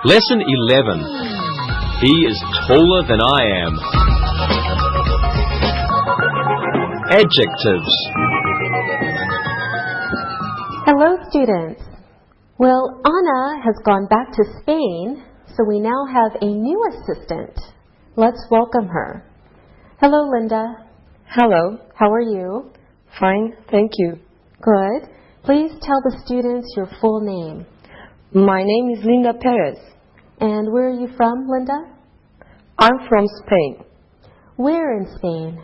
Lesson 11. He is taller than I am. Adjectives. Hello, students. Well, Anna has gone back to Spain, so we now have a new assistant. Let's welcome her. Hello, Linda. Hello. How are you? Fine, thank you. Good. Please tell the students your full name. My name is Linda Perez. And where are you from, Linda? I'm from Spain. Where in Spain?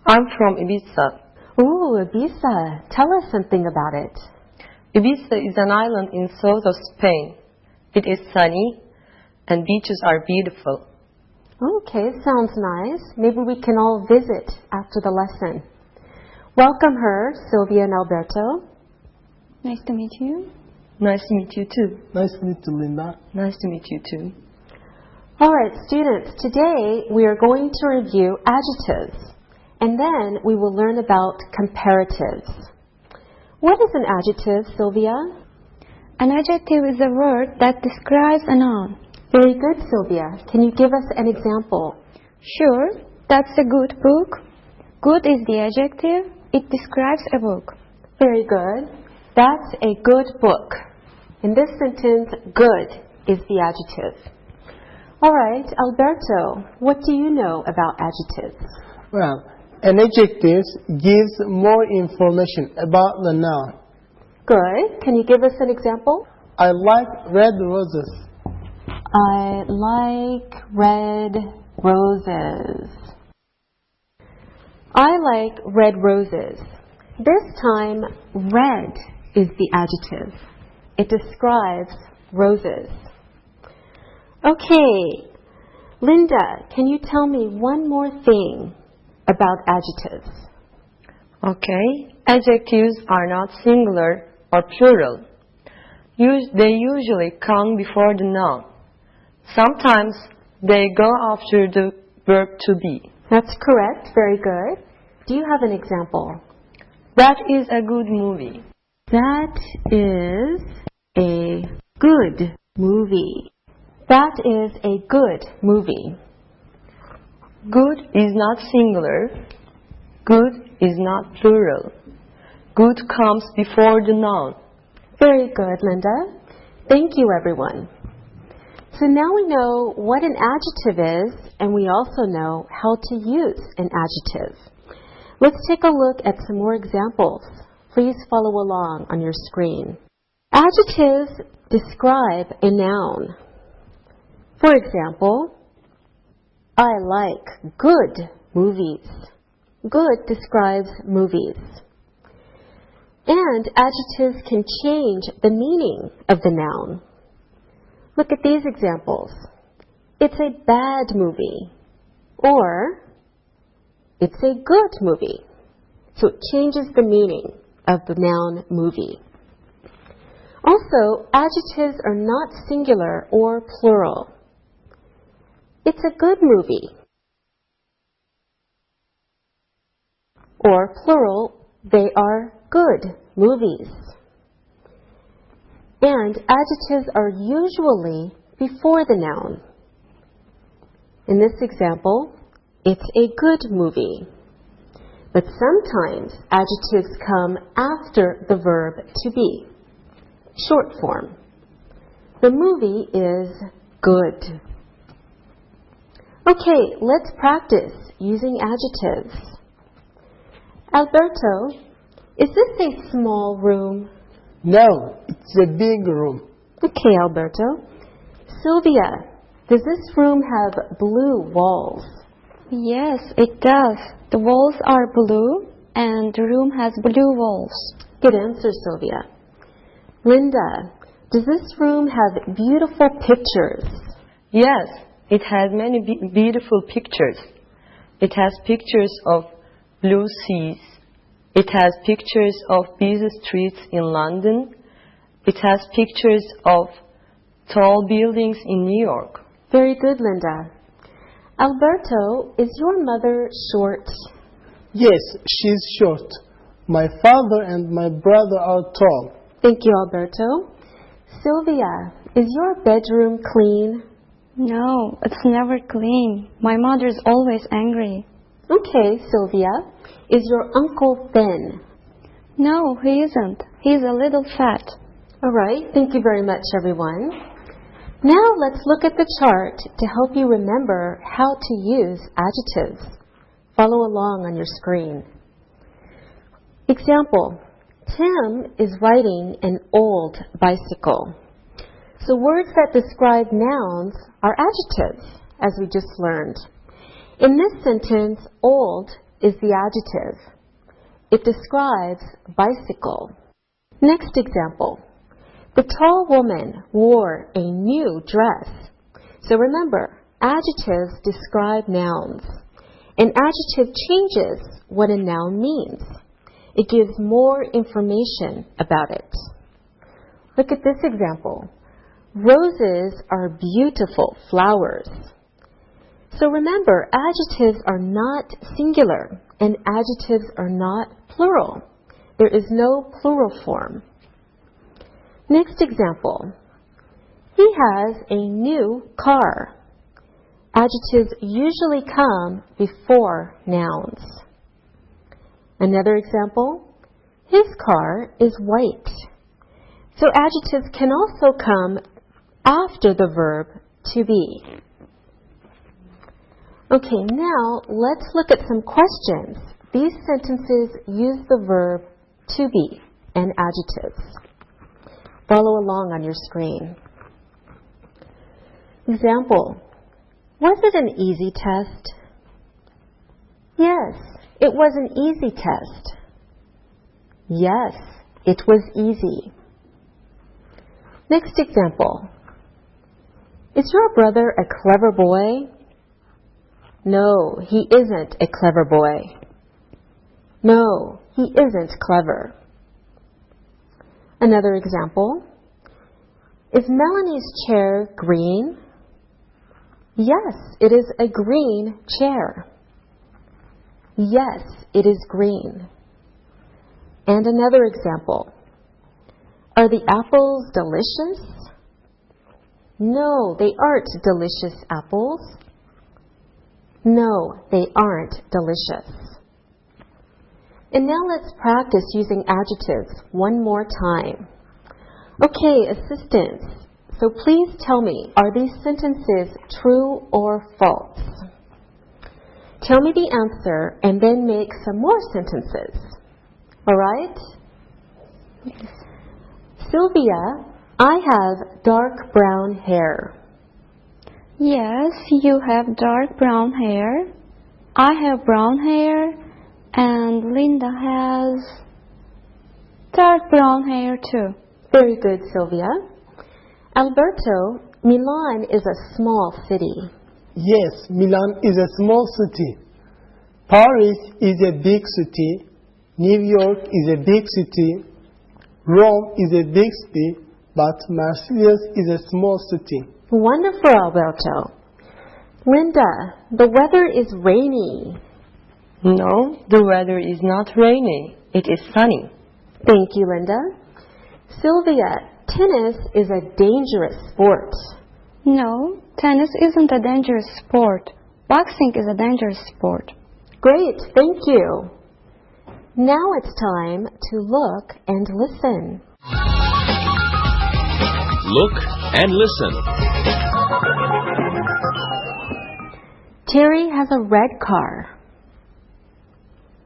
I'm from Ibiza. Ooh, Ibiza. Tell us something about it. Ibiza is an island in south of Spain. It is sunny and beaches are beautiful. Okay, sounds nice. Maybe we can all visit after the lesson. Welcome her, Sylvia and Alberto. Nice to meet you. Nice to meet you too. Nice to meet you, Linda. Nice to meet you too. All right, students, today we are going to review adjectives, and then we will learn about comparatives. What is an adjective, Sylvia? An adjective is a word that describes a noun. Very good, Sylvia. Can you give us an example? Sure, that's a good book. Good is the adjective. It describes a book. Very good. That's a good book. In this sentence, good is the adjective. All right, Alberto, what do you know about adjectives? Well, an adjective gives more information about the noun. Good. Can you give us an example? I like red roses. I like red roses. I like red roses. This time, red is the adjective. It describes roses. Okay, Linda, can you tell me one more thing about adjectives? Okay, adjectives are not singular or plural. They usually come before the noun. Sometimes they go after the verb to be. That's correct. Very good. Do you have an example? That is a good movie. That is a good movie. That is a good movie. Good is not singular. Good is not plural. Good comes before the noun. Very good, Linda. Thank you, everyone. So now we know what an adjective is, and we also know how to use an adjective. Let's take a look at some more examples. Please follow along on your screen. Adjectives describe a noun. For example, I like good movies. Good describes movies. And adjectives can change the meaning of the noun. Look at these examples. It's a bad movie. Or, it's a good movie. So it changes the meaning of the noun movie. Also, adjectives are not singular or plural. It's a good movie. Or plural, they are good movies. And adjectives are usually before the noun. In this example, it's a good movie. But sometimes adjectives come after the verb to be. Short form. The movie is good. Okay, let's practice using adjectives. Alberto, is this a small room? No, it's a big room. Okay, Alberto. Sylvia, does this room have blue walls? Yes, it does. The walls are blue and the room has blue walls. Good answer, Sylvia. Linda, does this room have beautiful pictures? Yes, it has many beautiful pictures. It has pictures of blue seas. It has pictures of busy streets in London. It has pictures of tall buildings in New York. Very good, Linda. Alberto, is your mother short? Yes, she's short. My father and my brother are tall. Thank you, Alberto. Sylvia, is your bedroom clean? No, it's never clean. My mother's always angry. Okay, Sylvia. Is your uncle thin? No, he isn't. He's a little fat. All right, thank you very much, everyone. Now let's look at the chart to help you remember how to use adjectives. Follow along on your screen. Example, Tim is riding an old bicycle. So words that describe nouns are adjectives, as we just learned. In this sentence, old is the adjective. It describes bicycle. Next example. The tall woman wore a new dress. So remember, adjectives describe nouns. An adjective changes what a noun means. It gives more information about it. Look at this example. Roses are beautiful flowers. So remember, adjectives are not singular and adjectives are not plural. There is no plural form. Next example. He has a new car. Adjectives usually come before nouns. Another example. His car is white. So adjectives can also come after the verb to be. Okay, now let's look at some questions. These sentences use the verb to be and adjectives. Follow along on your screen. Example, was it an easy test? Yes, it was an easy test. Yes, it was easy. Next example, is your brother a clever boy? No, he isn't a clever boy. No, he isn't clever. Another example. Is Melanie's chair green? Yes, it is a green chair. Yes, it is green. And another example. Are the apples delicious? No, they aren't delicious apples. No, they aren't delicious. And now let's practice using adjectives one more time. Okay, assistants, so please tell me, are these sentences true or false? Tell me the answer and then make some more sentences. All right? Sylvia, I have dark brown hair. Yes, you have dark brown hair. I have brown hair. And Linda has dark brown hair too. Very good, Sylvia. Alberto, Milan is a small city. Yes, Milan is a small city. Paris is a big city. New York is a big city. Rome is a big city, but Marseille is a small city. Wonderful, Alberto. Linda, the weather is rainy. No, the weather is not rainy. It is sunny. Thank you, Linda. Sylvia, tennis is a dangerous sport. No, tennis isn't a dangerous sport. Boxing is a dangerous sport. Great, thank you. Now it's time to look and listen. Look and listen. Terry has a red car.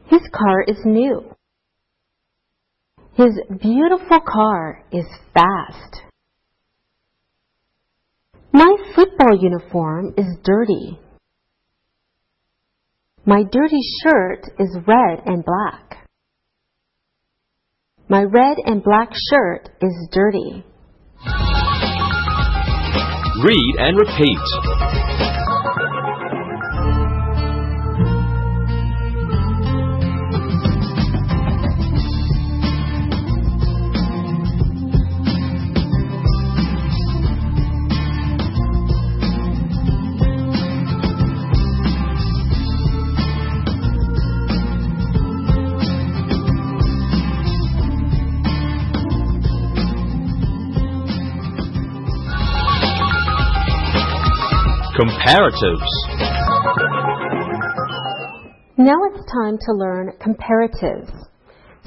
His car is new. His beautiful car is fast. My football uniform is dirty. My dirty shirt is red and black. My red and black shirt is dirty. Read and repeat. Comparatives. Now it's time to learn comparatives.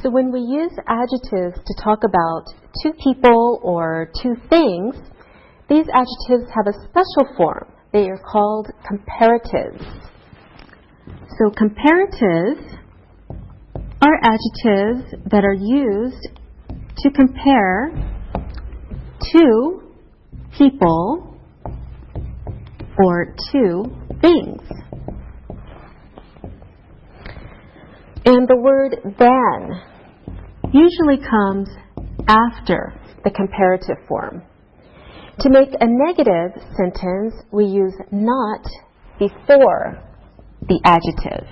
So when we use adjectives to talk about two people or two things, these adjectives have a special form. They are called comparatives. So comparatives are adjectives that are used to compare two people or two things. And the word than usually comes after the comparative form. To make a negative sentence, we use not before the adjective.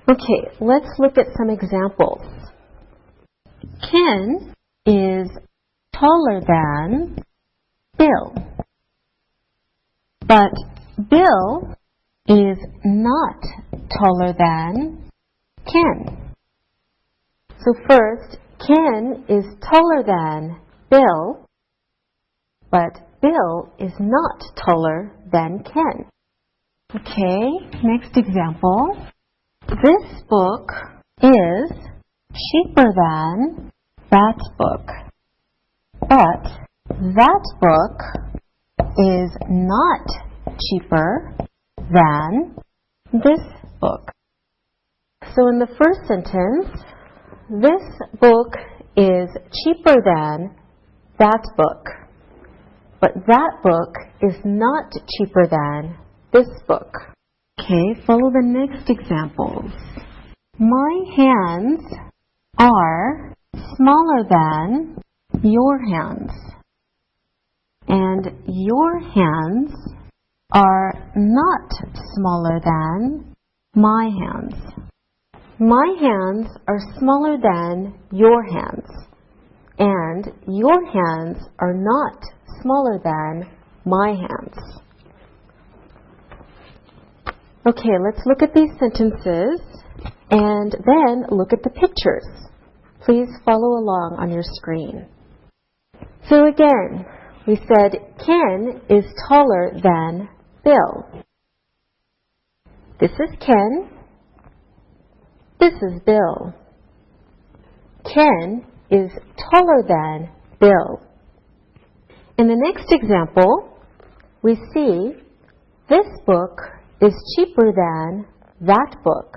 Okay, let's look at some examples. Ken is taller than Bill. But Bill is not taller than Ken. So first, Ken is taller than Bill, but Bill is not taller than Ken. Okay, next example. This book is cheaper than that book, but that book is not cheaper than this book. So in the first sentence, this book is cheaper than that book, but that book is not cheaper than this book. Okay, follow the next examples. My hands are smaller than your hands, and your hands are not smaller than my hands. My hands are smaller than your hands, and your hands are not smaller than my hands. Okay, let's look at these sentences and then look at the pictures. Please follow along on your screen. So again, we said Ken is taller than Bill. This is Ken. This is Bill. Ken is taller than Bill. In the next example, we see this book is cheaper than that book.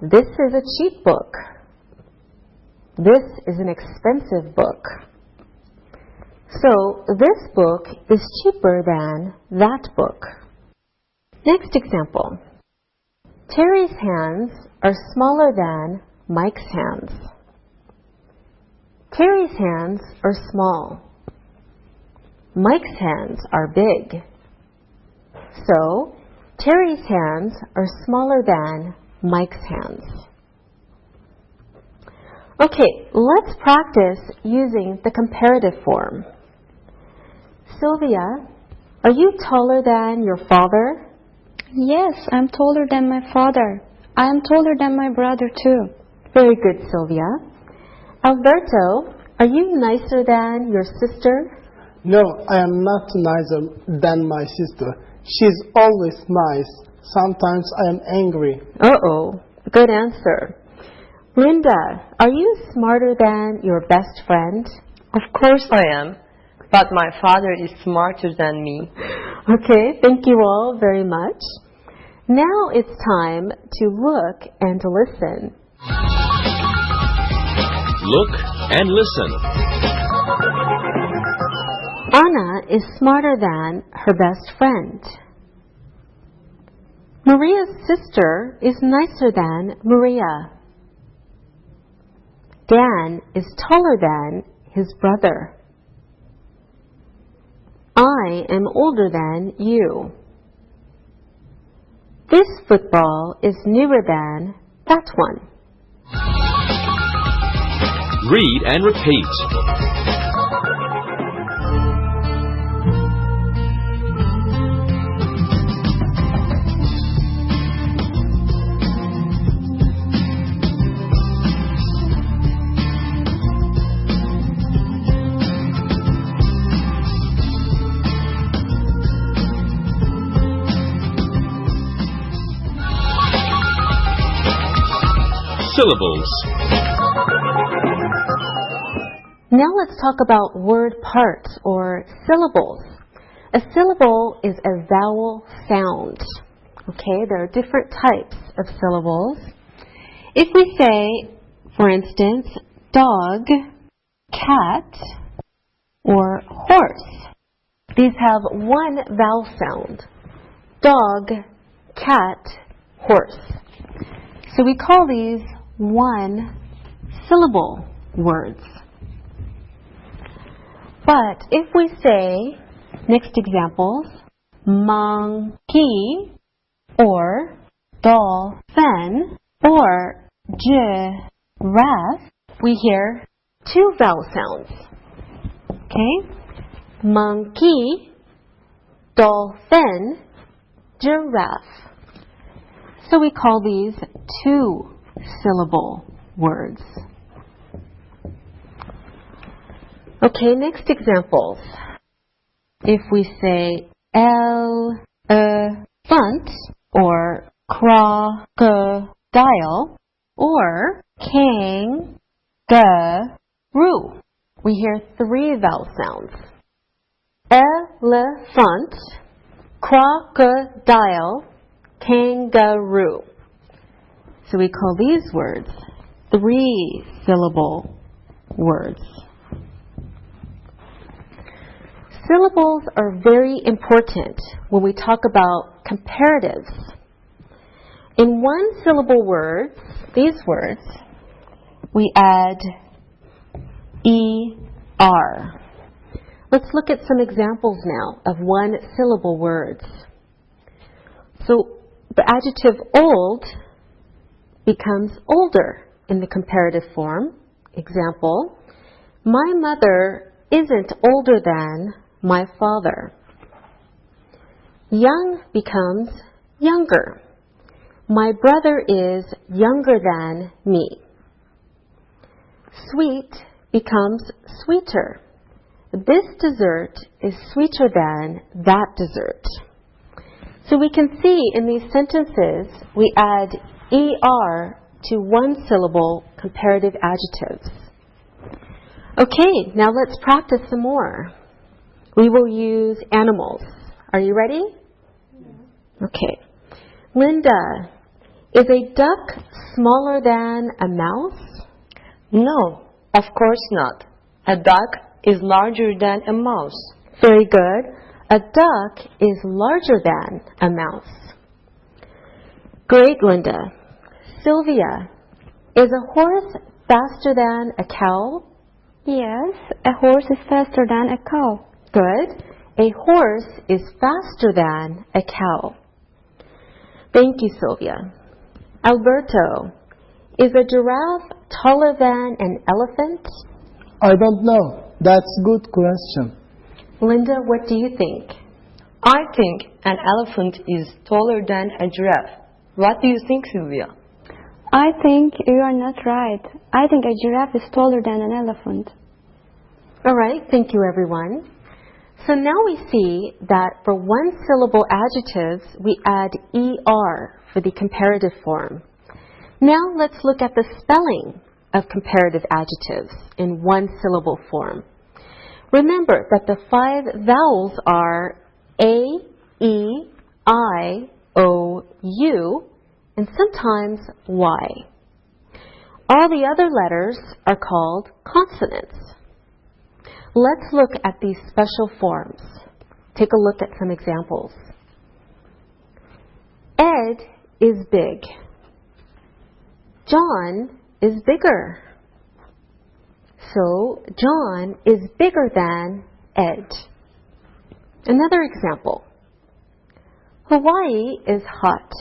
This is a cheap book. This is an expensive book. So this book is cheaper than that book. Next example. Terry's hands are smaller than Mike's hands. Terry's hands are small. Mike's hands are big. So, Terry's hands are smaller than Mike's hands. Okay, let's practice using the comparative form. Sylvia, are you taller than your father? Yes, I'm taller than my father. I am taller than my brother too. Very good, Sylvia. Alberto, are you nicer than your sister? No, I am not nicer than my sister. She's always nice. Sometimes I am angry. Uh-oh, good answer. Linda, are you smarter than your best friend? Of course I am, but my father is smarter than me. Okay, thank you all very much. Now it's time to look and listen. Look and listen. Anna is smarter than her best friend. Maria's sister is nicer than Maria. Dan is taller than his brother. I am older than you. This football is newer than that one. Read and repeat. syllables. Now let's talk about word parts or syllables. A syllable is a vowel sound. Okay, there are different types of syllables. If we say, for instance, dog, cat, or horse, these have one vowel sound. Dog, cat, horse. So we call these one syllable words. But if we say, next examples, monkey, or dolphin, or giraffe, we hear two vowel sounds. Okay? Monkey, dolphin, giraffe. So we call these two syllable words. Okay, next examples. If we say elephant or crocodile or kangaroo, we hear three vowel sounds. Elephant, crocodile, kangaroo. So we call these words three syllable words. Syllables are very important when we talk about comparatives. In one syllable words, these words, we add ER. Let's look at some examples now of one syllable words. So the adjective old becomes older in the comparative form. Example, my mother isn't older than my father. Young becomes younger. My brother is younger than me. Sweet becomes sweeter. This dessert is sweeter than that dessert. So we can see in these sentences we add ER to one syllable comparative adjectives. Okay, now let's practice some more. We will use animals. Are you ready? Okay. Linda, is a duck smaller than a mouse? No, of course not. A duck is larger than a mouse. Very good. A duck is larger than a mouse. Great, Linda. Sylvia, is a horse faster than a cow? Yes, a horse is faster than a cow. Good. A horse is faster than a cow. Thank you, Sylvia. Alberto, is a giraffe taller than an elephant? I don't know. That's a good question. Linda, what do you think? I think an elephant is taller than a giraffe. What do you think, Sylvia? I think you are not right. I think a giraffe is taller than an elephant. All right, thank you, everyone. So now we see that for one syllable adjectives, we add ER for the comparative form. Now let's look at the spelling of comparative adjectives in one syllable form. Remember that the 5 vowels are A, E, I, O, U, and sometimes Y. All the other letters are called consonants. Let's look at these special forms. Take a look at some examples. Ed is big. John is bigger. So John is bigger than Ed. Another example. Hawaii is hot.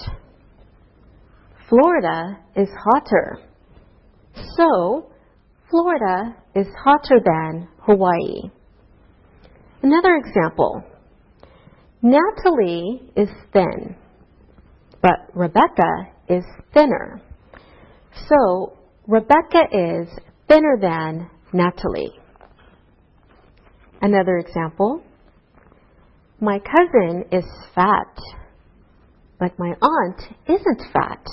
Florida is hotter. So Florida is hotter than Hawaii. Another example. Natalie is thin, but Rebecca is thinner. So Rebecca is thinner than Natalie. Another example. My cousin is fat, but my aunt isn't fat.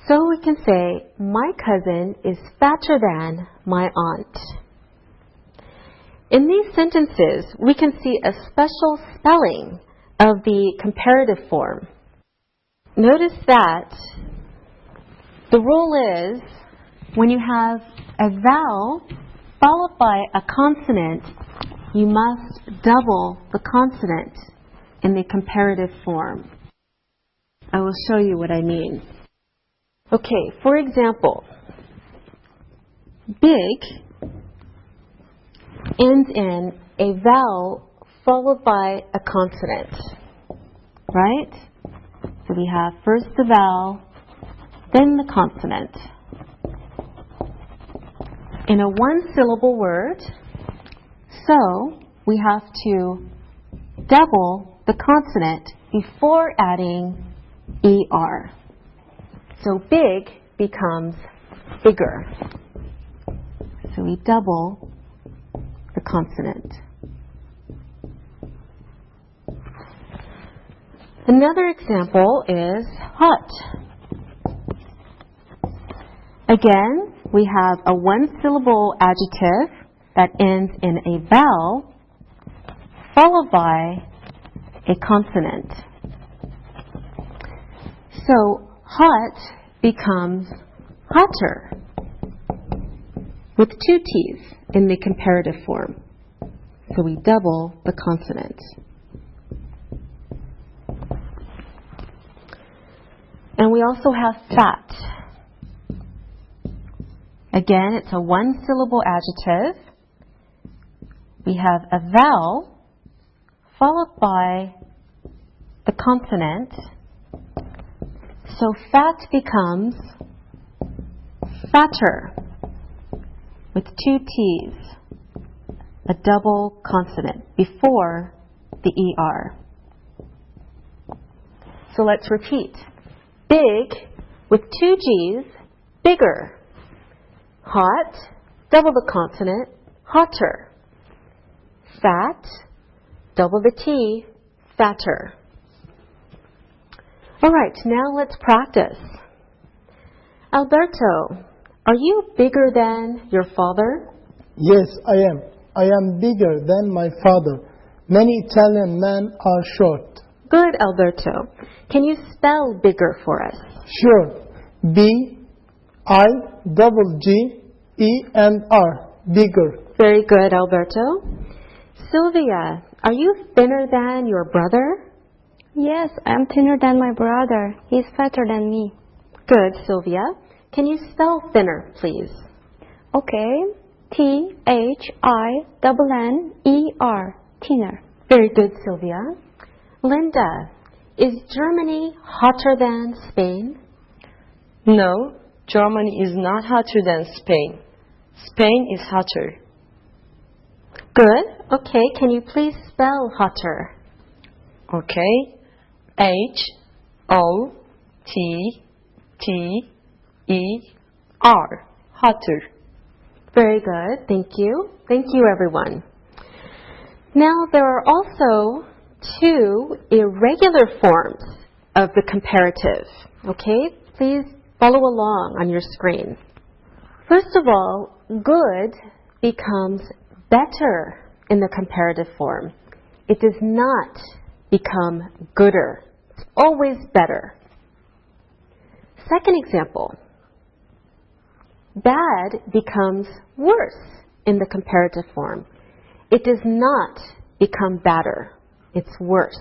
So we can say, my cousin is fatter than my aunt. In these sentences, we can see a special spelling of the comparative form. Notice that the rule is when you have a vowel followed by a consonant, you must double the consonant in the comparative form. I will show you what I mean. Okay, for example, big ends in a vowel followed by a consonant, right? So we have first the vowel, then the consonant. In a one-syllable word, so we have to double the consonant before adding ER. So big becomes bigger. So we double the consonant. Another example is hot. Again, we have a one-syllable adjective that ends in a vowel followed by a consonant. So hot becomes hotter with two T's in the comparative form. So we double the consonant. And we also have fat. Again, it's a one-syllable adjective. We have a vowel followed by the consonant. So fat becomes fatter with two T's, a double consonant before the ER. So let's repeat. Big with two G's, bigger. Hot, double the consonant, hotter. Fat, double the T, fatter. All right, now let's practice. Alberto, are you bigger than your father? Yes, I am. I am bigger than my father. Many Italian men are short. Good, Alberto. Can you spell bigger for us? Sure. B-I-G-G-E-R. Bigger. Very good, Alberto. Sylvia, are you thinner than your brother? Yes, I'm thinner than my brother. He's fatter than me. Good, Sylvia. Can you spell thinner, please? Okay. T-H-I-N-N-E-R. Thinner. Very good, Sylvia. Linda, is Germany hotter than Spain? No, Germany is not hotter than Spain. Spain is hotter. Good. Okay, can you please spell hotter? Okay. H-O-T-T-E-R. Hotter. Very good. Thank you. Thank you, everyone. Now, there are also two irregular forms of the comparative. Okay? Please follow along on your screen. First of all, good becomes better in the comparative form. It does not become gooder. It's always better. Second example, bad becomes worse in the comparative form. It does not become badder. It's worse.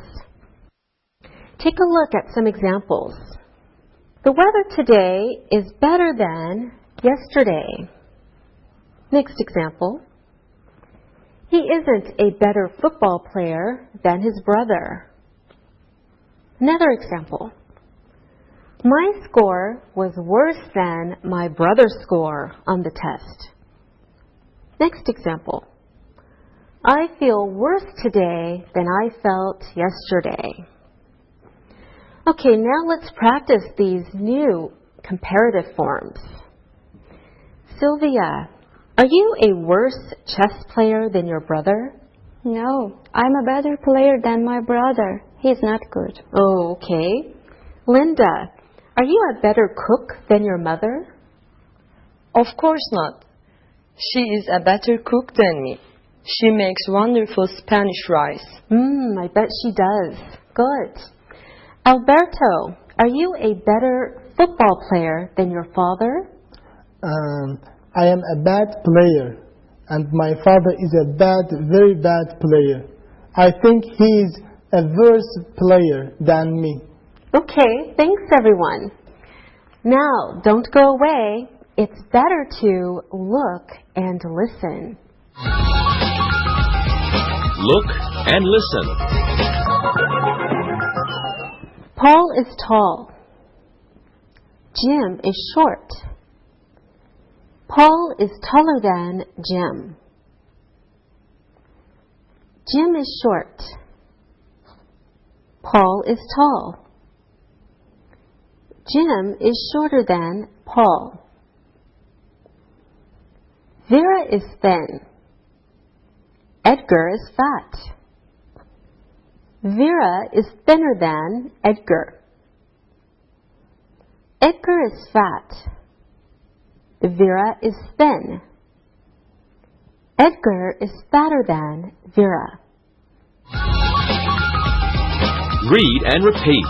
Take a look at some examples. The weather today is better than yesterday. Next example. He isn't a better football player than his brother. Another example. My score was worse than my brother's score on the test. Next example. I feel worse today than I felt yesterday. Okay, now let's practice these new comparative forms. Sylvia, are you a worse chess player than your brother? No, I'm a better player than my brother. He's not good. Oh, okay. Linda, Are you a better cook than your mother? Of course not. She is a better cook than me. She makes wonderful Spanish rice. I bet she does. Good. Alberto, are you a better football player than your father? I am a bad player, and my father is a very bad player. I think he is a worse player than me. Okay, thanks everyone. Now, don't go away. It's better to look and listen. Look and listen. Paul is tall. Jim is short. Paul is taller than Jim. Jim is short. Paul is tall. Jim is shorter than Paul. Vera is thin. Edgar is fat. Vera is thinner than Edgar. Edgar is fat. Vera is thin. Edgar is fatter than Vera. Read and repeat.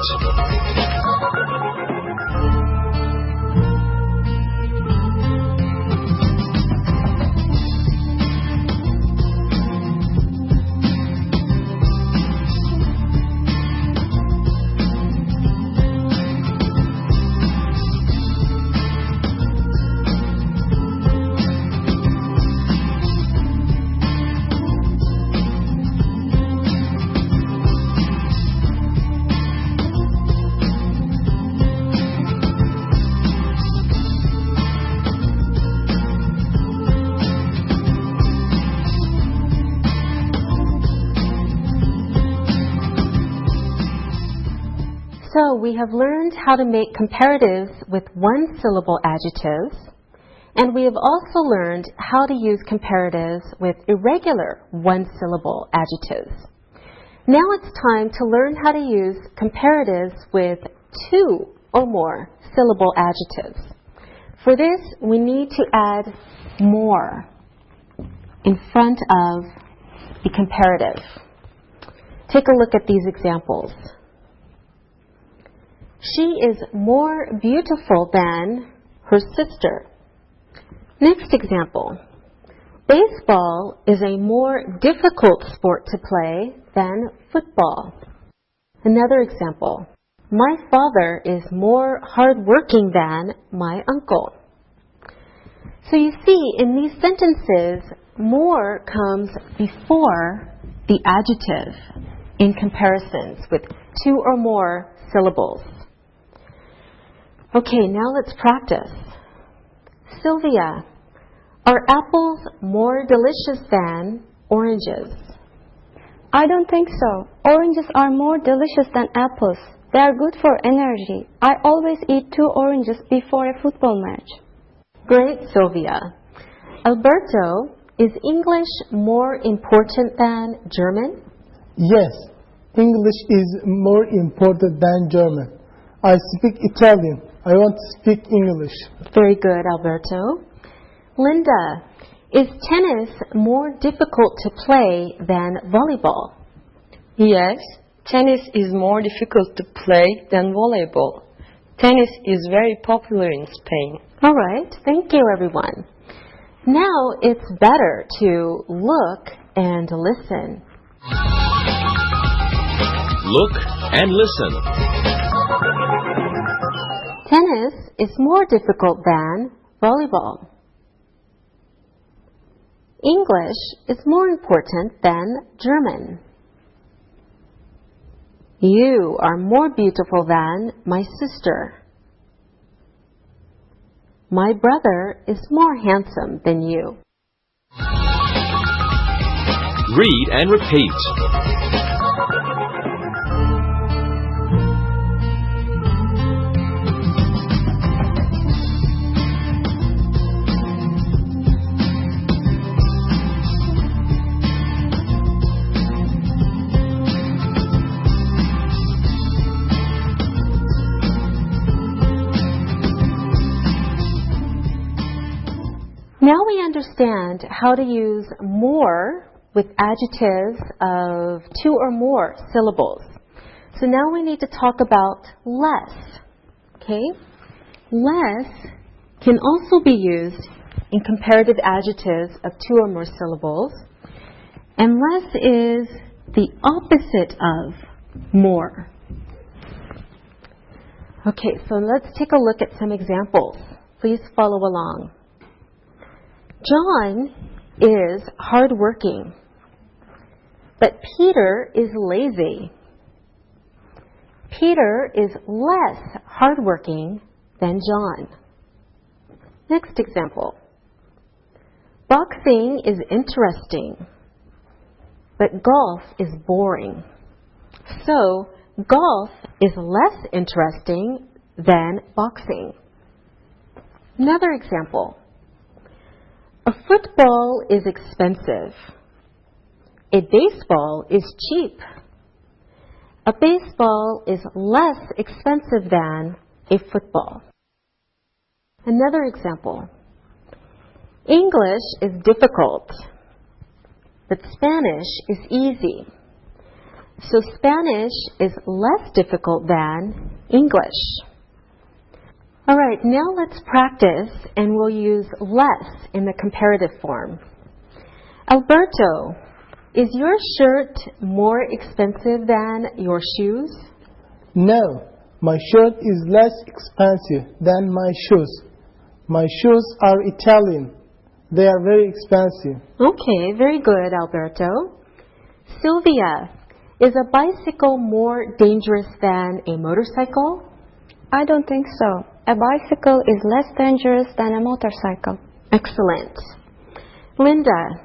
So we have learned how to make comparatives with one-syllable adjectives, and we have also learned how to use comparatives with irregular one-syllable adjectives. Now it's time to learn how to use comparatives with two or more syllable adjectives. For this, we need to add more in front of the comparative. Take a look at these examples. She is more beautiful than her sister. Next example. Baseball is a more difficult sport to play than football. Another example. My father is more hardworking than my uncle. So you see, in these sentences, more comes before the adjective in comparisons with two or more syllables. Okay, now let's practice. Sylvia, are apples more delicious than oranges? I don't think so. Oranges are more delicious than apples. They are good for energy. I always eat 2 oranges before a football match. Great, Sylvia. Alberto, is English more important than German? Yes, English is more important than German. I speak Italian. I want to speak English. Very good, Alberto. Linda, is tennis more difficult to play than volleyball? Yes, tennis is more difficult to play than volleyball. Tennis is very popular in Spain. All right, thank you, everyone. Now it's better to look and listen. Look and listen. Tennis is more difficult than volleyball. English is more important than German. You are more beautiful than my sister. My brother is more handsome than you. Read and repeat. understand how to use more with adjectives of 2 or more syllables. So now we need to talk about less. Okay? Less can also be used in comparative adjectives of 2 or more syllables. And less is the opposite of more. Okay, so let's take a look at some examples. Please follow along. John is hardworking, but Peter is lazy. Peter is less hardworking than John. Next example. Boxing is interesting, but golf is boring. So, golf is less interesting than boxing. Another example. A football is expensive. A baseball is cheap. A baseball is less expensive than a football. Another example. English is difficult, but Spanish is easy. So Spanish is less difficult than English. All right, now let's practice, and we'll use less in the comparative form. Alberto, is your shirt more expensive than your shoes? No, my shirt is less expensive than my shoes. My shoes are Italian. They are very expensive. Okay, very good, Alberto. Sylvia, is a bicycle more dangerous than a motorcycle? I don't think so. A bicycle is less dangerous than a motorcycle. Excellent. Linda,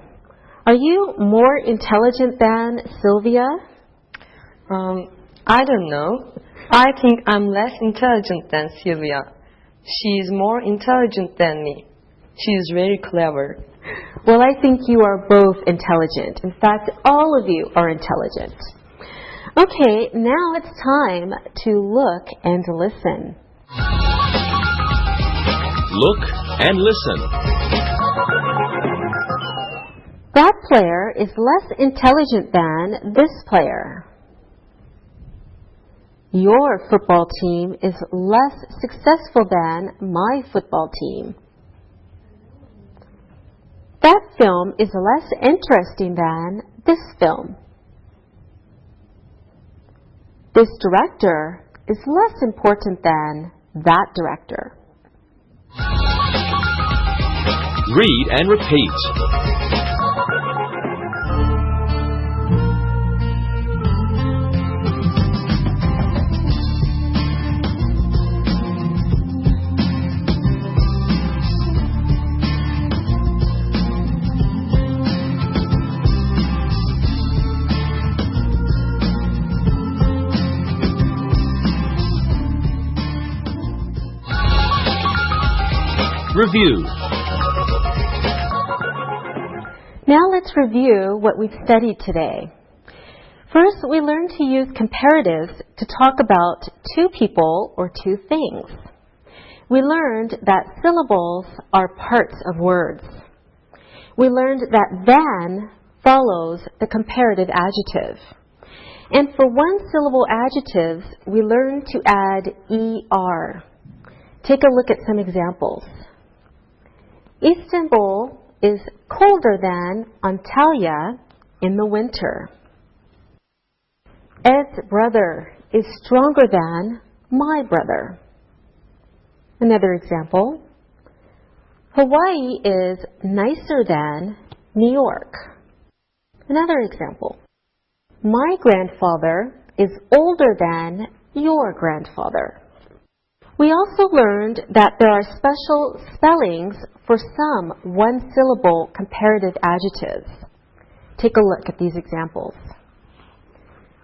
are you more intelligent than Sylvia? I don't know. I think I'm less intelligent than Sylvia. She is more intelligent than me. She is very clever. Well, I think you are both intelligent. In fact, all of you are intelligent. Okay, now it's time to look and listen. Look and listen. That player is less intelligent than this player. Your football team is less successful than my football team. That film is less interesting than this film. This director is less important than that director. Read and repeat. Review. Now let's review what we've studied today. First, we learned to use comparatives to talk about 2 people or 2 things. We learned that syllables are parts of words. We learned that than follows the comparative adjective. And for one-syllable adjectives, we learned to add ER. Take a look at some examples. Istanbul is colder than Antalya in the winter. Ed's brother is stronger than my brother. Another example. Hawaii is nicer than New York. Another example. My grandfather is older than your grandfather. We also learned that there are special spellings for some one-syllable comparative adjectives. Take a look at these examples.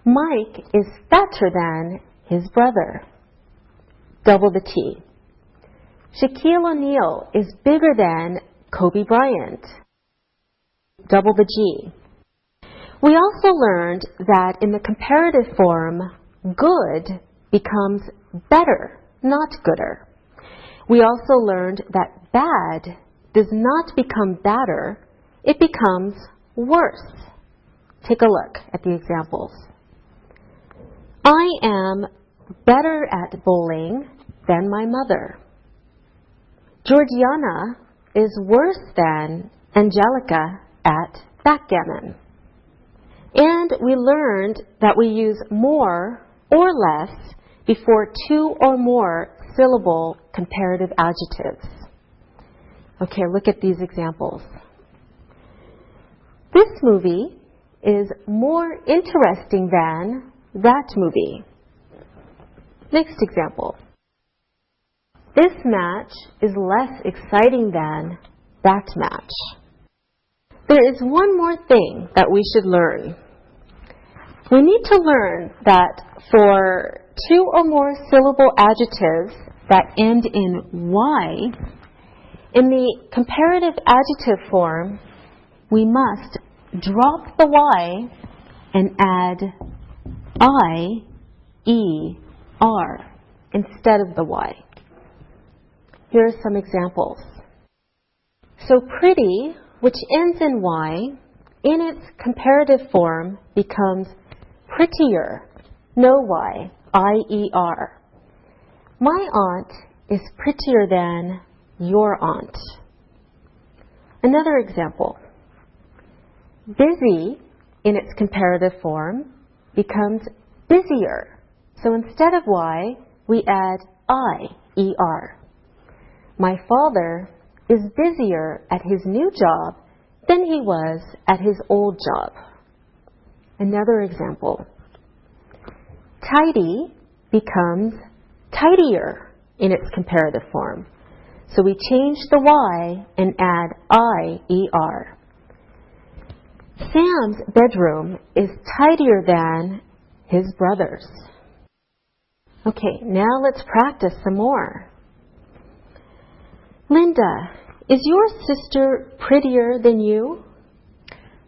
Mike is fatter than his brother. Double the T. Shaquille O'Neal is bigger than Kobe Bryant. Double the G. We also learned that in the comparative form, good becomes better, not gooder. We also learned that bad does not become better, it becomes worse. Take a look at the examples. I am better at bowling than my mother. Georgiana is worse than Angelica at backgammon. And we learned that we use more or less before two or more syllable comparative adjectives. Okay, look at these examples. This movie is more interesting than that movie. Next example. This match is less exciting than that match. There is one more thing that we should learn. We need to learn that for two or more syllable adjectives that end in Y, in the comparative adjective form, we must drop the Y and add I, E, R instead of the Y. Here are some examples. So pretty, which ends in Y, in its comparative form becomes prettier, no Y, I-E-R. My aunt is prettier than your aunt. Another example. Busy, in its comparative form, becomes busier. So instead of Y, we add I-E-R. My father is busier at his new job than he was at his old job. Another example. Tidy becomes tidier in its comparative form. So we change the Y and add I-E-R. Sam's bedroom is tidier than his brother's. Okay, now let's practice some more. Linda, is your sister prettier than you?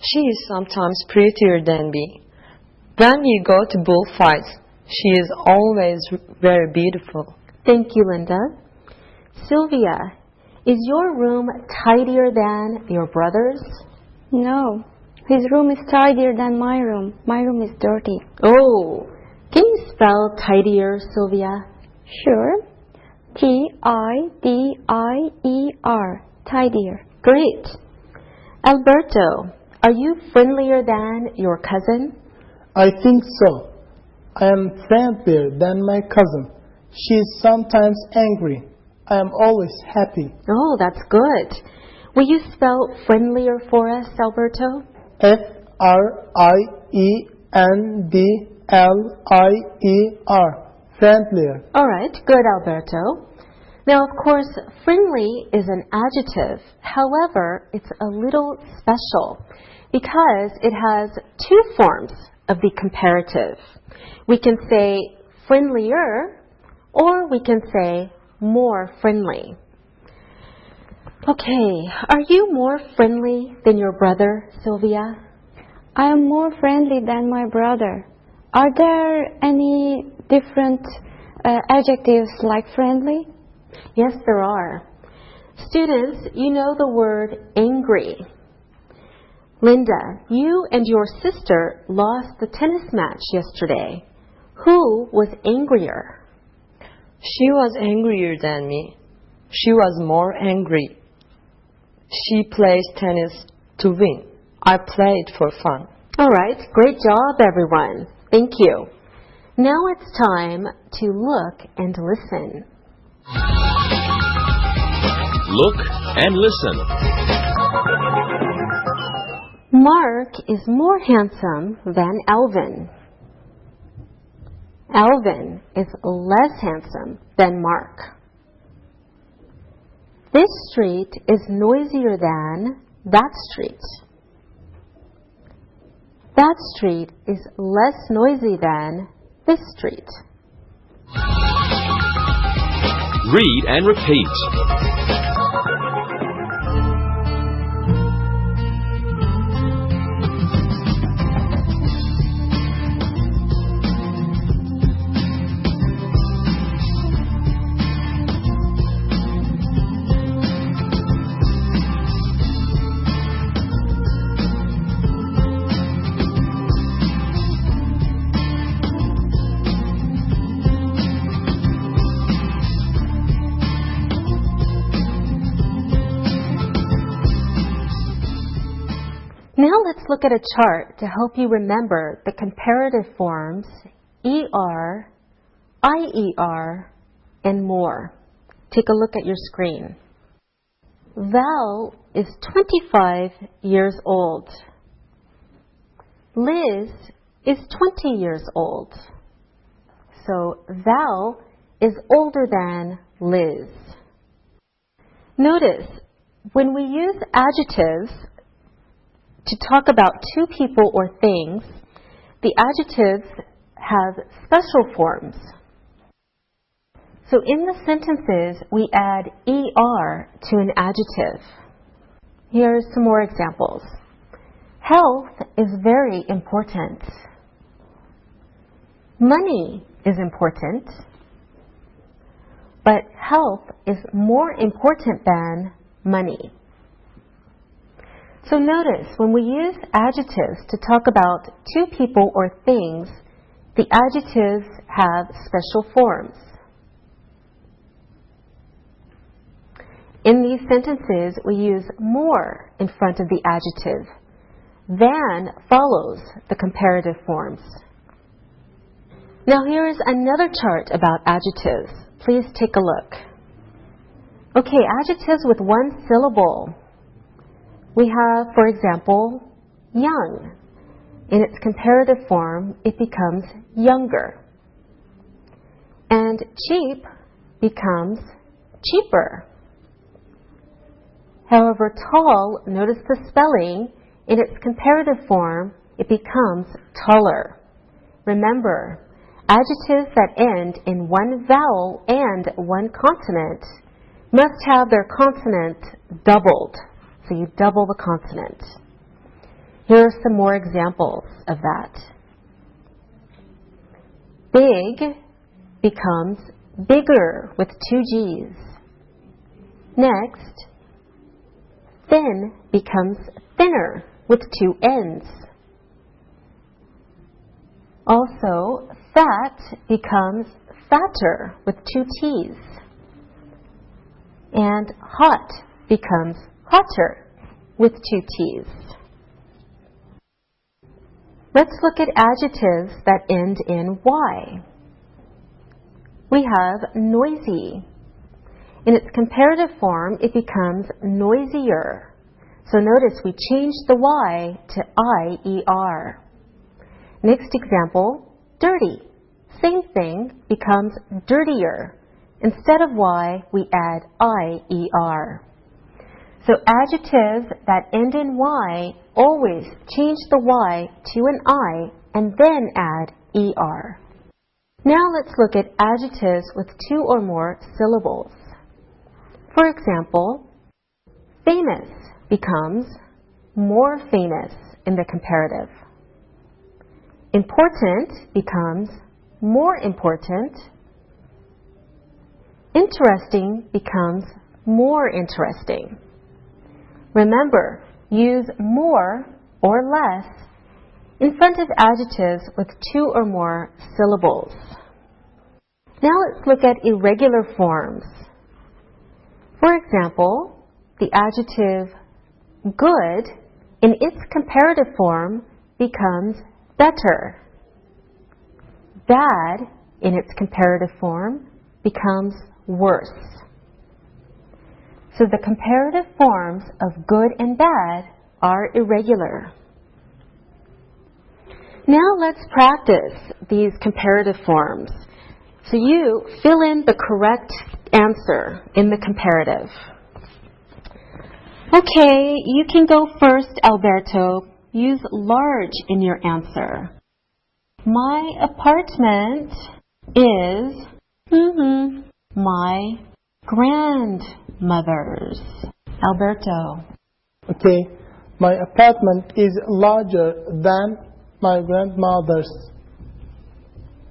She is sometimes prettier than me. When we go to bullfights, she is always very beautiful. Thank you, Linda. Sylvia, is your room tidier than your brother's? No, his room is tidier than my room. My room is dirty. Oh, can you spell tidier, Sylvia? Sure. T-I-D-I-E-R. Tidier. Great. Alberto, are you friendlier than your cousin? I think so. I am friendlier than my cousin. She is sometimes angry. I am always happy. Oh, that's good. Will you spell friendlier for us, Alberto? F-R-I-E-N-D-L-I-E-R. Friendlier. All right, good, Alberto. Now, of course, friendly is an adjective. However, it's a little special because it has two forms of the comparative. We can say friendlier, or we can say more friendly. Okay, are you more friendly than your brother, Sylvia? I am more friendly than my brother. Are there any different adjectives like friendly? Yes, there are. Students, you know the word angry. Linda, you and your sister lost the tennis match yesterday. Who was angrier? She was angrier than me. She was more angry. She plays tennis to win. I play it for fun. All right, great job, everyone. Thank you. Now it's time to look and listen. Look and listen. Mark is more handsome than Alvin. Alvin is less handsome than Mark. This street is noisier than that street. That street is less noisy than this street. Read and repeat. Now let's look at a chart to help you remember the comparative forms ER, IER, and more. Take a look at your screen. Val is 25 years old. Liz is 20 years old. So Val is older than Liz. Notice, when we use adjectives to talk about two people or things, the adjectives have special forms. So in the sentences, we add ER to an adjective. Here are some more examples. Health is very important. Money is important, but health is more important than money. So notice, when we use adjectives to talk about two people or things, the adjectives have special forms. In these sentences, we use more in front of the adjective. Than follows the comparative forms. Now here is another chart about adjectives. Please take a look. Okay, adjectives with one syllable. We have, for example, young. In its comparative form, it becomes younger. And cheap becomes cheaper. However, tall, notice the spelling, in its comparative form, it becomes taller. Remember, adjectives that end in one vowel and one consonant must have their consonant doubled. So you double the consonant. Here are some more examples of that. Big becomes bigger with two G's. Next, thin becomes thinner with two N's. Also, fat becomes fatter with two T's. And hot becomes hotter with two T's. Let's look at adjectives that end in Y. We have noisy. In its comparative form, it becomes noisier. So notice we changed the Y to IER. Next example, dirty. Same thing, becomes dirtier. Instead of Y, we add IER. So adjectives that end in Y always change the Y to an I and then add ER. Now let's look at adjectives with two or more syllables. For example, famous becomes more famous in the comparative. Important becomes more important. Interesting becomes more interesting. Remember, use more or less in front of adjectives with two or more syllables. Now let's look at irregular forms. For example, the adjective good in its comparative form becomes better. Bad in its comparative form becomes worse. So the comparative forms of good and bad are irregular. Now let's practice these comparative forms. So you fill in the correct answer in the comparative. Okay, you can go first, Alberto. Use large in your answer. My apartment is my grandmother's. Alberto. Okay, my apartment is larger than my grandmother's.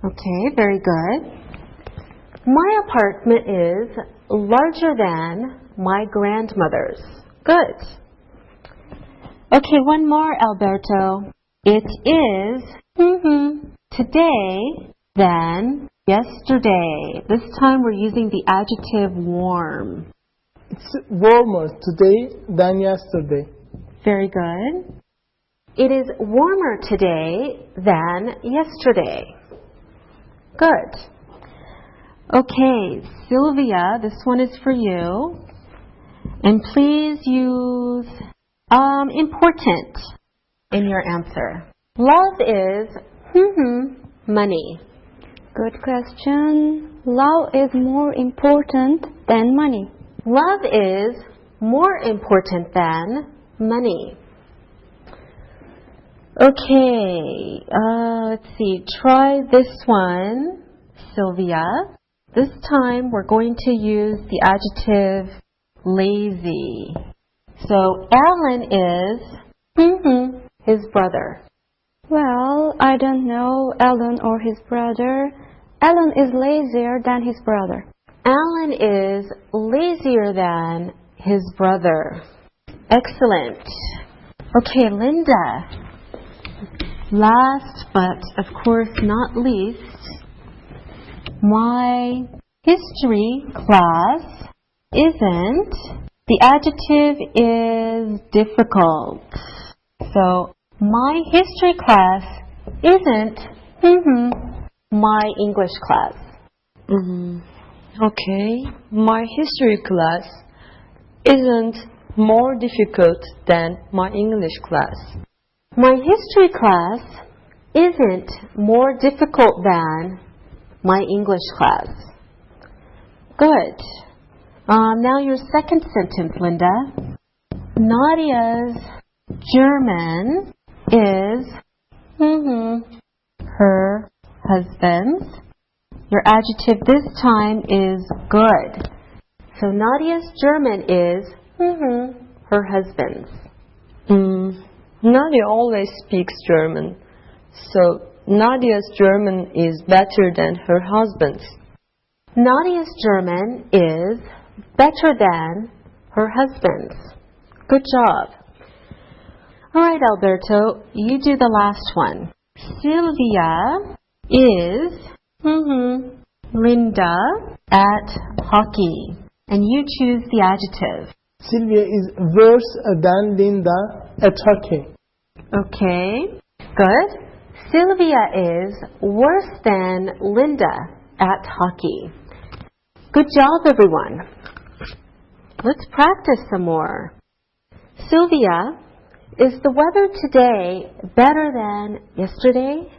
Okay, very good. My apartment is larger than my grandmother's. Good. Okay, one more, Alberto. It is today than yesterday. This time we're using the adjective warm. It's warmer today than yesterday. Very good. It is warmer today than yesterday. Good. Okay, Sylvia, this one is for you. And please use important in your answer. Love is money. Good question. Love is more important than money. Love is more important than money. Okay, let's see. Try this one, Sylvia. This time we're going to use the adjective lazy. So Alan is his brother. Well, I don't know Alan or his brother. Alan is lazier than his brother. Alan is lazier than his brother. Excellent. Okay, Linda. Last but of course not least, my history class isn't. The adjective is difficult. So my history class isn't my English class. Okay, my history class isn't more difficult than my English class. My history class isn't more difficult than my English class. Good. Now your second sentence, Linda. Nadia's German is her husband's. Your adjective this time is good. So Nadia's German is her husband's. Nadia always speaks German, so Nadia's German is better than her husband's. Nadia's German is better than her husband's. Good job. All right, Alberto, you do the last one. Sylvia is Linda at hockey. And you choose the adjective. Sylvia is worse than Linda at hockey. Okay, good. Sylvia is worse than Linda at hockey. Good job, everyone. Let's practice some more. Sylvia, is the weather today better than yesterday?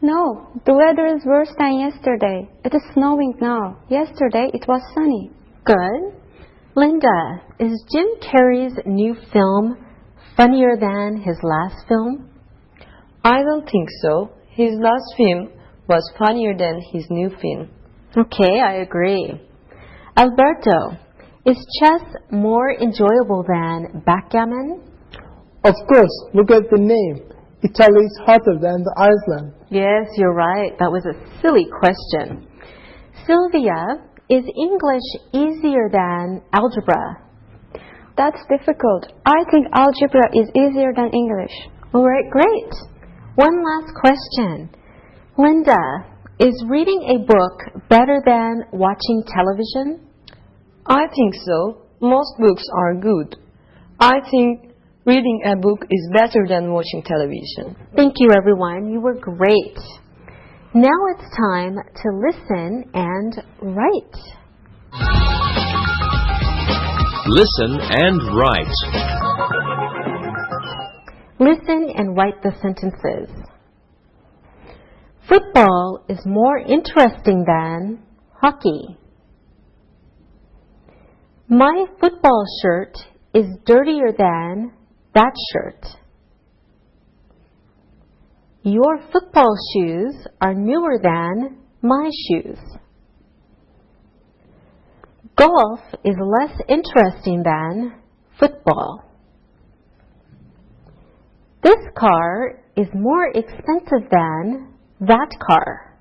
No, the weather is worse than yesterday. It is snowing now. Yesterday it was sunny. Good. Linda, is Jim Carrey's new film funnier than his last film? I don't think so. His last film was funnier than his new film. Okay, I agree. Alberto, is chess more enjoyable than backgammon? Of course, look at the name. Italy is hotter than Iceland. Yes, you're right. That was a silly question. Sylvia, is English easier than algebra? That's difficult. I think algebra is easier than English. All right, great. One last question. Linda, is reading a book better than watching television? I think so. Most books are good. I think reading a book is better than watching television. Thank you, everyone. You were great. Now it's time to listen and write. Listen and write. Listen and write the sentences. Football is more interesting than hockey. My football shirt is dirtier than that shirt. Your football shoes are newer than my shoes. Golf is less interesting than football. This car is more expensive than that car.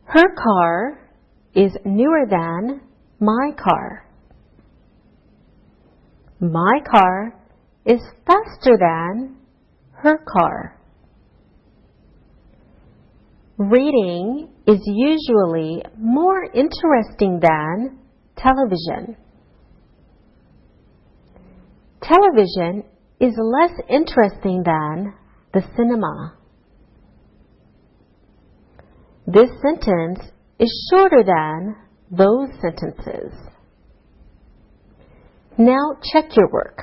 Her car is newer than my car. My car is faster than her car. Reading is usually more interesting than television. Television is less interesting than the cinema. This sentence is shorter than those sentences. Now check your work.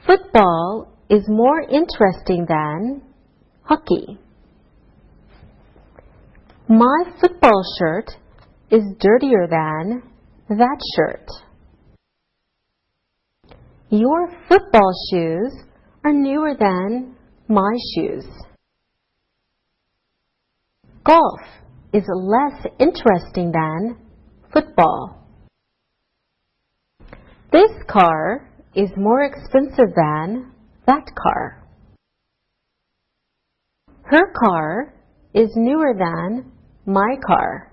Football is more interesting than hockey. My football shirt is dirtier than that shirt. Your football shoes are newer than my shoes. Golf is less interesting than football. This car is more expensive than that car. Her car is newer than my car.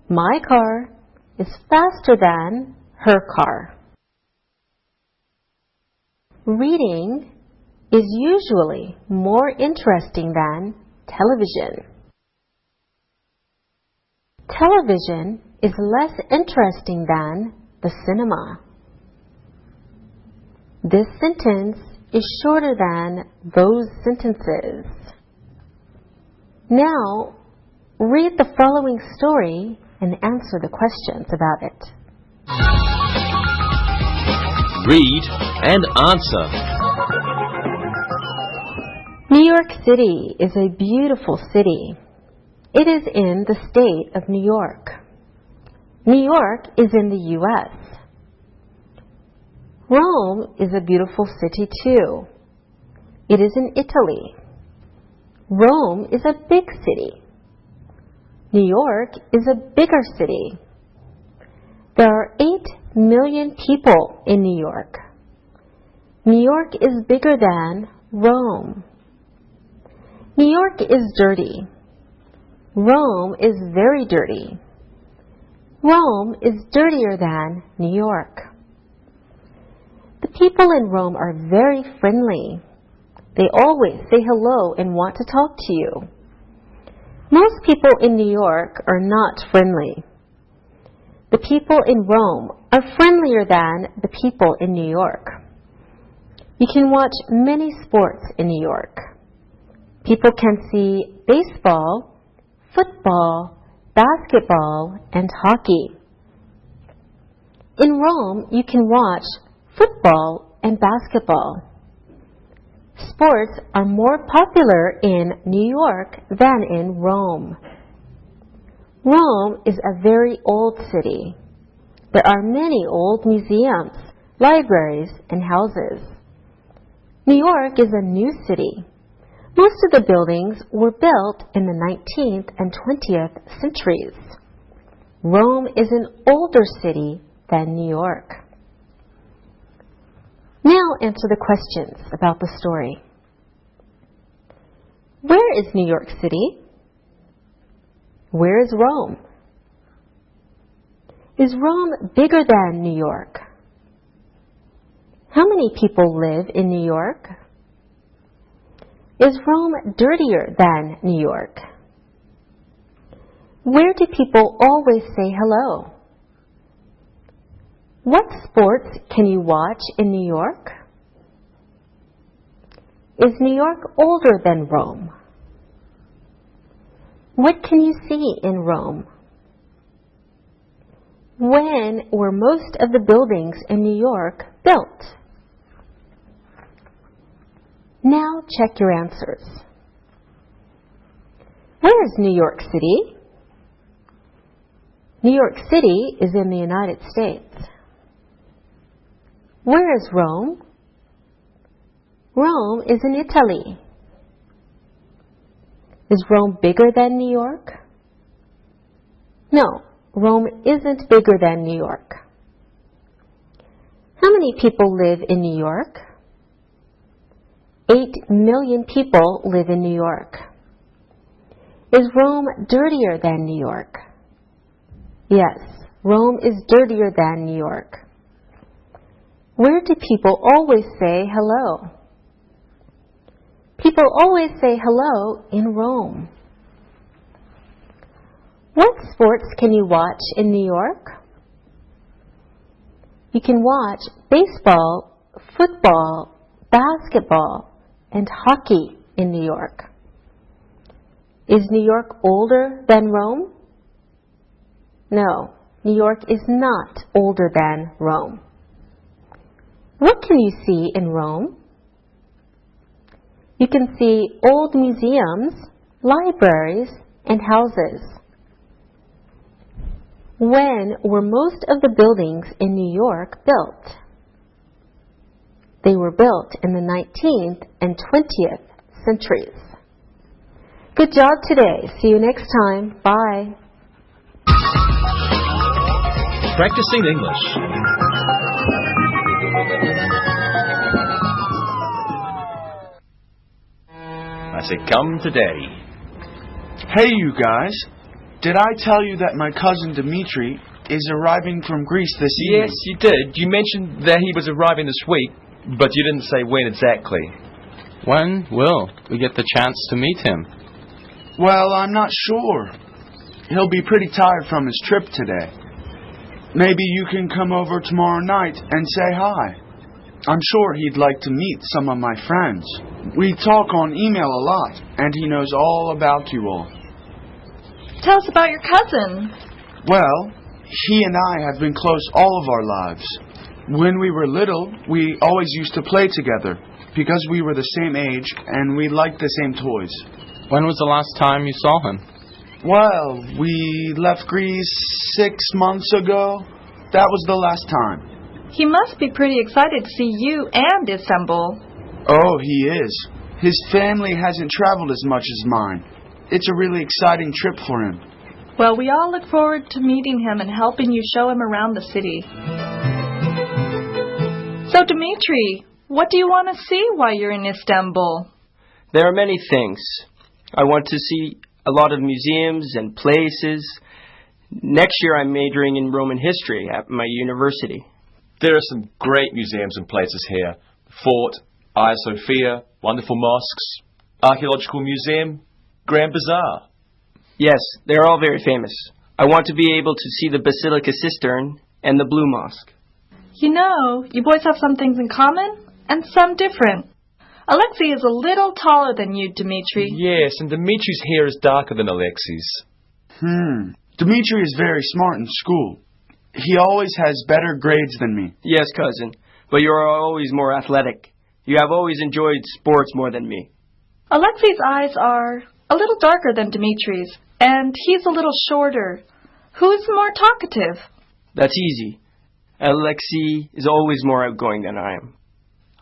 My car is faster than her car. Reading is usually more interesting than television. Television is less interesting than the cinema. This sentence is shorter than those sentences. Now, read the following story and answer the questions about it. Read and answer. New York City is a beautiful city. It is in the state of New York. New York is in the U.S. Rome is a beautiful city too. It is in Italy. Rome is a big city. New York is a bigger city. There are 8 million people in New York. New York is bigger than Rome. New York is dirty. Rome is very dirty. Rome is dirtier than New York. The people in Rome are very friendly. They always say hello and want to talk to you. Most people in New York are not friendly. The people in Rome are friendlier than the people in New York. You can watch many sports in New York. People can see baseball, football, basketball, and hockey. In Rome, you can watch football and basketball. Sports are more popular in New York than in Rome. Rome is a very old city. There are many old museums, libraries, and houses. New York is a new city. Most of the buildings were built in the 19th and 20th centuries. Rome is an older city than New York. Now answer the questions about the story. Where is New York City? Where is Rome? Is Rome bigger than New York? How many people live in New York? Is Rome dirtier than New York? Where do people always say hello? What sports can you watch in New York? Is New York older than Rome? What can you see in Rome? When were most of the buildings in New York built? Now check your answers. Where is New York City? New York City is in the United States. Where is Rome? Rome is in Italy. Is Rome bigger than New York? No, Rome isn't bigger than New York. How many people live in New York? 8 million people live in New York. Is Rome dirtier than New York? Yes, Rome is dirtier than New York. Where do people always say hello? People always say hello in Rome. What sports can you watch in New York? You can watch baseball, football, basketball, and hockey in New York. Is New York older than Rome? No, New York is not older than Rome. What can you see in Rome? You can see old museums, libraries, and houses. When were most of the buildings in New York built? They were built in the 19th and 20th centuries. Good job today. See you next time. Bye. Practicing English. I say come today. Hey, you guys. Did I tell you that my cousin Dimitri is arriving from Greece this evening? Yes, you did. You mentioned that he was arriving this week, but you didn't say when exactly. When will we get the chance to meet him? Well, I'm not sure. He'll be pretty tired from his trip today. Maybe you can come over tomorrow night and say hi. I'm sure he'd like to meet some of my friends. We talk on email a lot, and he knows all about you all. Tell us about your cousin. Well, he and I have been close all of our lives. When we were little, we always used to play together because we were the same age and we liked the same toys. When was the last time you saw him? Well, we left Greece 6 months ago. That was the last time. He must be pretty excited to see you and Istanbul. Oh, he is. His family hasn't traveled as much as mine. It's a really exciting trip for him. Well, we all look forward to meeting him and helping you show him around the city. So, Dimitri, what do you want to see while you're in Istanbul? There are many things. I want to see a lot of museums and places. Next year I'm majoring in Roman history at my university. There are some great museums and places here. Fort, Hagia Sophia, wonderful mosques, archaeological museum, Grand Bazaar. Yes, they're all very famous. I want to be able to see the Basilica Cistern and the Blue Mosque. You know, you boys have some things in common and some different. Alexei is a little taller than you, Dimitri. Yes, and Dimitri's hair is darker than Alexei's. Dimitri is very smart in school. He always has better grades than me. Yes, cousin, but you are always more athletic. You have always enjoyed sports more than me. Alexei's eyes are a little darker than Dimitri's, and he's a little shorter. Who's more talkative? That's easy. Alexei is always more outgoing than I am.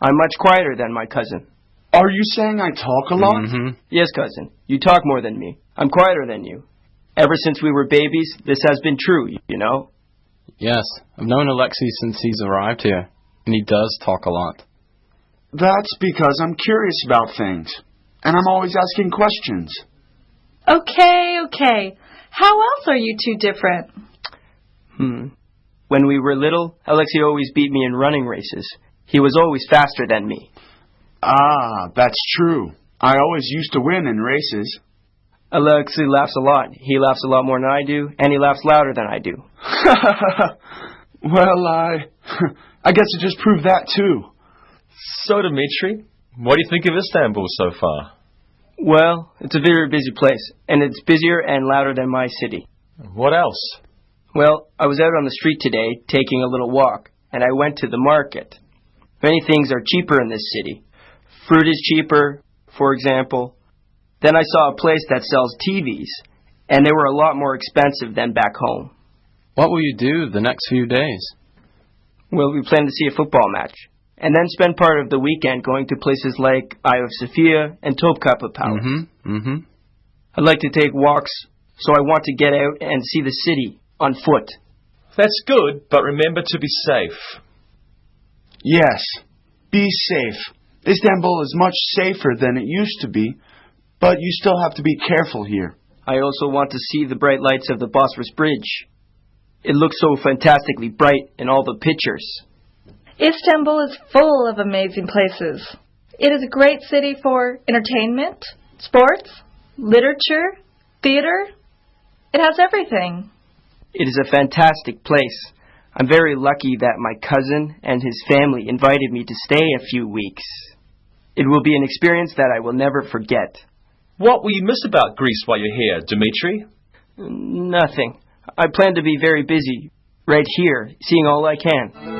I'm much quieter than my cousin. Are you saying I talk a lot? Yes, cousin. You talk more than me. I'm quieter than you. Ever since we were babies, this has been true, you know? Yes, I've known Alexei since he's arrived here, and he does talk a lot. That's because I'm curious about things, and I'm always asking questions. Okay. How else are you two different? When we were little, Alexei always beat me in running races. He was always faster than me. Ah, that's true. I always used to win in races. Alexei laughs a lot. He laughs a lot more than I do, and he laughs louder than I do. Well, I guess it just proved that too. So, Dimitri, what do you think of Istanbul so far? Well, it's a very busy place, and it's busier and louder than my city. What else? Well, I was out on the street today taking a little walk, and I went to the market. Many things are cheaper in this city. Fruit is cheaper, for example. Then I saw a place that sells TVs, and they were a lot more expensive than back home. What will you do the next few days? Well, we plan to see a football match, and then spend part of the weekend going to places like Hagia Sophia and Topkapi Palace. I'd like to take walks, so I want to get out and see the city on foot. That's good, but remember to be safe. Yes, be safe. Istanbul is much safer than it used to be, but you still have to be careful here. I also want to see the bright lights of the Bosphorus Bridge. It looks so fantastically bright in all the pictures. Istanbul is full of amazing places. It is a great city for entertainment, sports, literature, theater. It has everything. It is a fantastic place. I'm very lucky that my cousin and his family invited me to stay a few weeks. It will be an experience that I will never forget. What will you miss about Greece while you're here, Dimitri? Nothing. I plan to be very busy right here, seeing all I can.